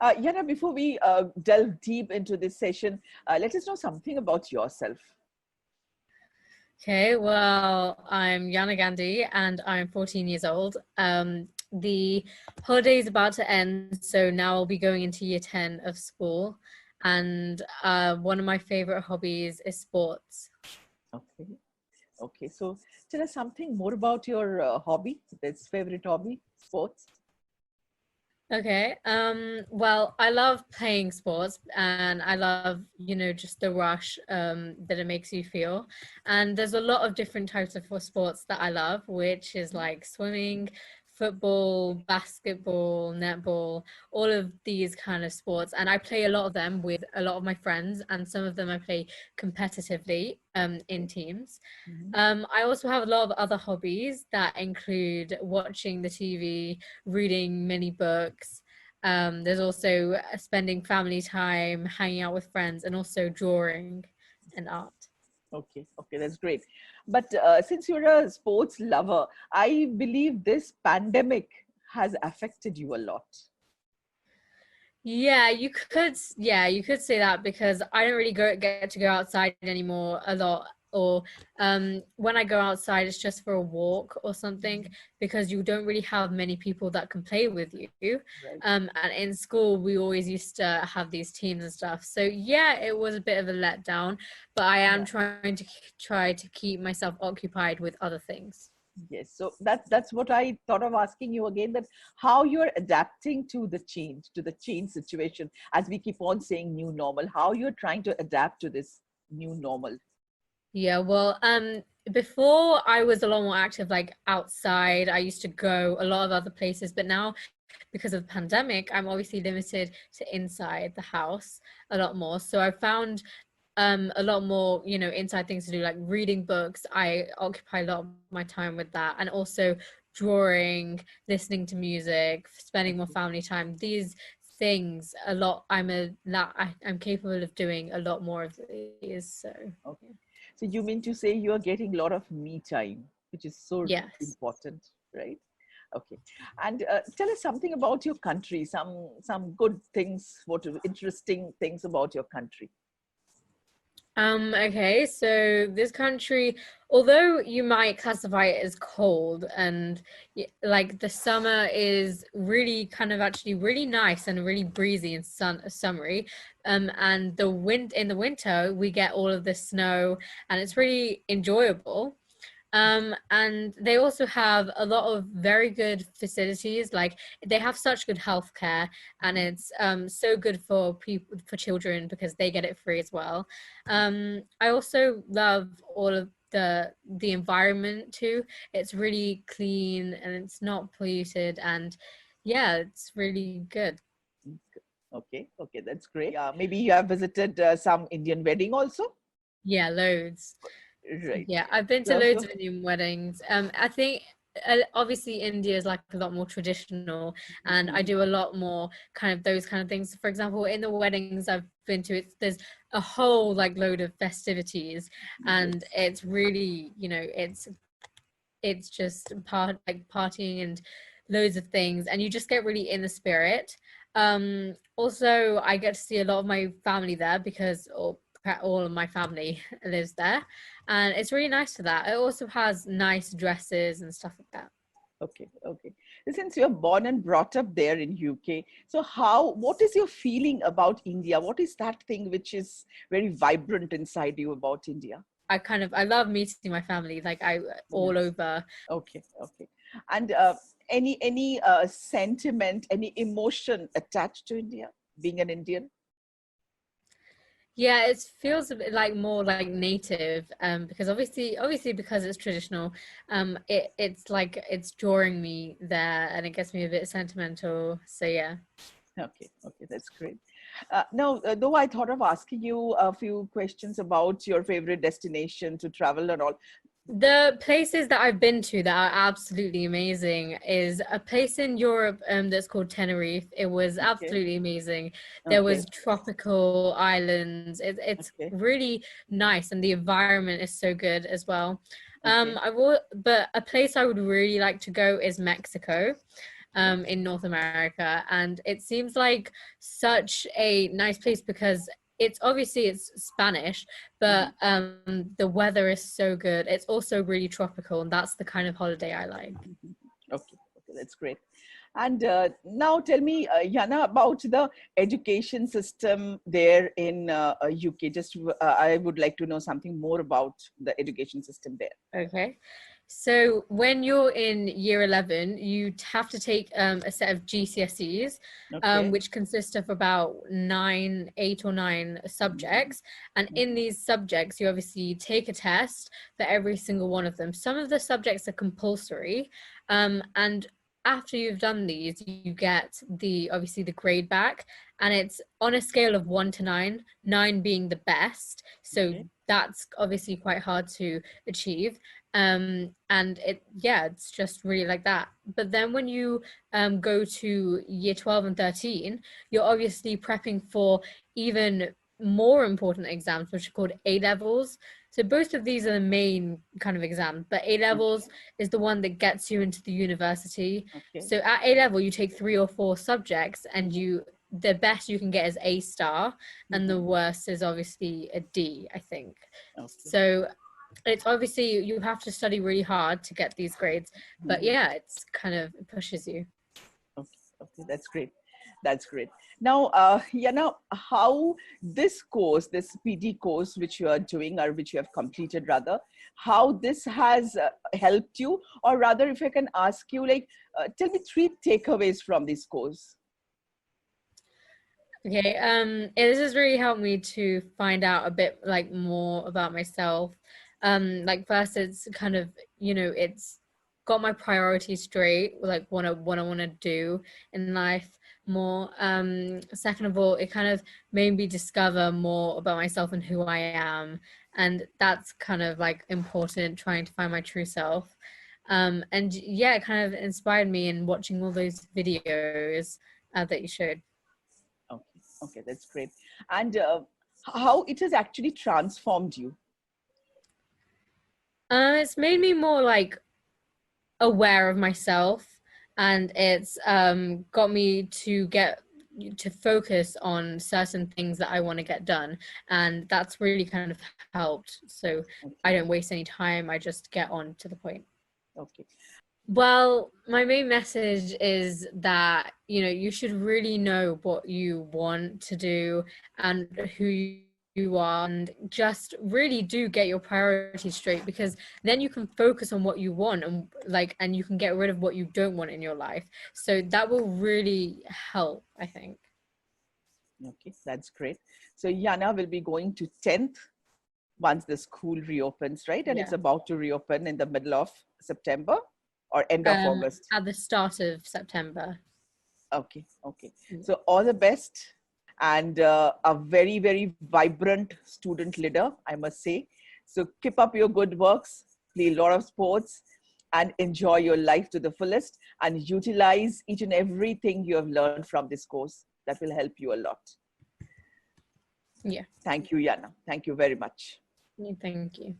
Yana, before we delve deep into this session, let us know something about yourself. Okay, well, I'm Yana Gandhi and I'm 14 years old. The holiday is about to end, so now I'll be going into year 10 of school. And one of my favorite hobbies is sports. Okay. Okay. So tell us something more about your hobby, this favorite hobby, sports. Okay, well, I love playing sports and I love, just the rush that it makes you feel. And there's a lot of different types of sports that I love, which is like swimming, football, basketball, netball, all of these kind of sports. And I play a lot of them with a lot of my friends, and some of them I play competitively in teams. Mhm. I also have a lot of other hobbies that include watching the TV, reading many books. There's also spending family time, hanging out with friends, and also drawing and art. Okay, okay, that's great. But since you're a sports lover, I believe this pandemic has affected you a lot. Yeah, you could say that because I don't really get to go outside anymore a lot. Or when I go outside, it's just for a walk or something Mhm. because you don't really have many people that can play with you. Right. And in school, we always used to have these teams and stuff. So yeah, it was a bit of a letdown, but I am Yeah. try to keep myself occupied with other things. Yes. So that's what I thought of asking you again, that how you're adapting to the change situation, as we keep on saying new normal, how you're trying to adapt to this new normal. Yeah, well, before I was a lot more active, like outside. I used to go a lot of other places, but now because of the pandemic, I'm obviously limited to inside the house a lot more. So I found a lot more, inside things to do, like reading books. I occupy a lot of my time with that, and also drawing, listening to music, spending more Okay. family time. These things a lot. I'm capable of doing a lot more of these. So Okay. So you mean to say you are getting a lot of me time, which is so yes. important, right? Okay. And tell us something about your country, some good things, what are interesting things about your country. Okay, so this country, although you might classify it as cold and like the summer is really kind of actually really nice and really breezy and summery. And in the winter we get all of the snow and it's really enjoyable. And they also have a lot of very good facilities. Like they have such good healthcare, and it's so good for people, for children, because they get it free as well. I also love all of the environment too. It's really clean and it's not polluted, and yeah, it's really good. Okay, okay, that's great. Maybe you have visited some Indian wedding also, Yeah, loads. right? Yeah, I've been to So, loads so of Indian weddings. I think obviously India is like a lot more traditional, and I mhm, do a lot more kind of those kind of things. For example, in the weddings I've been to, there's a whole like load of festivities, and yes, it's really, it's just partying and loads of things, and you just get really in the spirit. Also, I get to see a lot of my family there because all of my family lives there, and it's really nice for that. It also has nice dresses and stuff like that. okay, okay. Since you're born and brought up there in UK, so what is your feeling about India? What is that thing which is very vibrant inside you about India? I love meeting my family, like I all Yes. over. Okay, okay. And any sentiment, any emotion attached to India, being an Indian? Yeah, it feels a bit like more like native, because obviously because it's traditional, it's like it's drawing me there and it gets me a bit sentimental. So yeah. Okay, okay, that's great. Now, though I thought of asking you a few questions about your favorite destination to travel and all. The places that I've been to that are absolutely amazing is a place in Europe that's called Tenerife. It was Okay, absolutely amazing. There okay, was tropical islands. It's okay, really nice and the environment is so good as well. okay, But a place I would really like to go is Mexico. in North America, and it seems like such a nice place because it's Spanish, but the weather is so good. It's also really tropical, and that's the kind of holiday I like. Okay, okay, that's great. And now tell me, Yana, about the education system there in UK. Just I would like to know something more about the education system there. Okay. So when you're in year 11, you have to take a set of GCSEs, Okay. which consist of about 8 or 9 subjects. And in these subjects, you obviously take a test for every single one of them. Some of the subjects are compulsory, and after you've done these, you get obviously the grade back, and it's on a scale of 1 to 9, 9 being the best. So Okay. that's obviously quite hard to achieve. And it's just really like that. But then when you go to year 12 and 13, you're obviously prepping for even more important exams, which are called A levels. So both of these are the main kind of exams, but A levels is the one that gets you into the university. Okay. So at A level, you take 3 or 4 subjects, and the best you can get is A star, and the worst is obviously a D, I think. Okay. So it's obviously you have to study really hard to get these grades, but yeah, it's kind of, it pushes you. Okay, okay, that's great. That's great. Now, Yana, how this course, this PD course, which you are doing or which you have completed rather, how this has helped you, or rather, if I can ask you, like, tell me 3 takeaways from this course. Okay, this has really helped me to find out a bit like more about myself. Like first, it's kind of, it's got my priorities straight, like what I want to do in life more. Second of all, it kind of made me discover more about myself and who I am, and that's kind of like important, trying to find my true self. And yeah, it kind of inspired me in watching all those videos that you showed. Okay, okay, that's great. And how it has actually transformed you. It's made me more like aware of myself, and it's got me to focus on certain things that I want to get done, and that's really kind of helped. So I Okay, don't waste any time. I just get on to the point. okay. Well, my main message is that, you should really know what you want to do and who you are, and just really do get your priorities straight, because then you can focus on what you want, and you can get rid of what you don't want in your life. So that will really help, I think. Okay, that's great. So Yana will be going to 10th once the school reopens, right? And it's Yeah. about to reopen in the middle of September or end of August. At the start of September. Okay, okay. So all the best, and a very, very vibrant student leader, I must say. So keep up your good works, play a lot of sports, and enjoy your life to the fullest, and utilize each and everything you have learned from this course. That will help you a lot. Yeah. Thank you, Yana. Thank you very much. Thank you.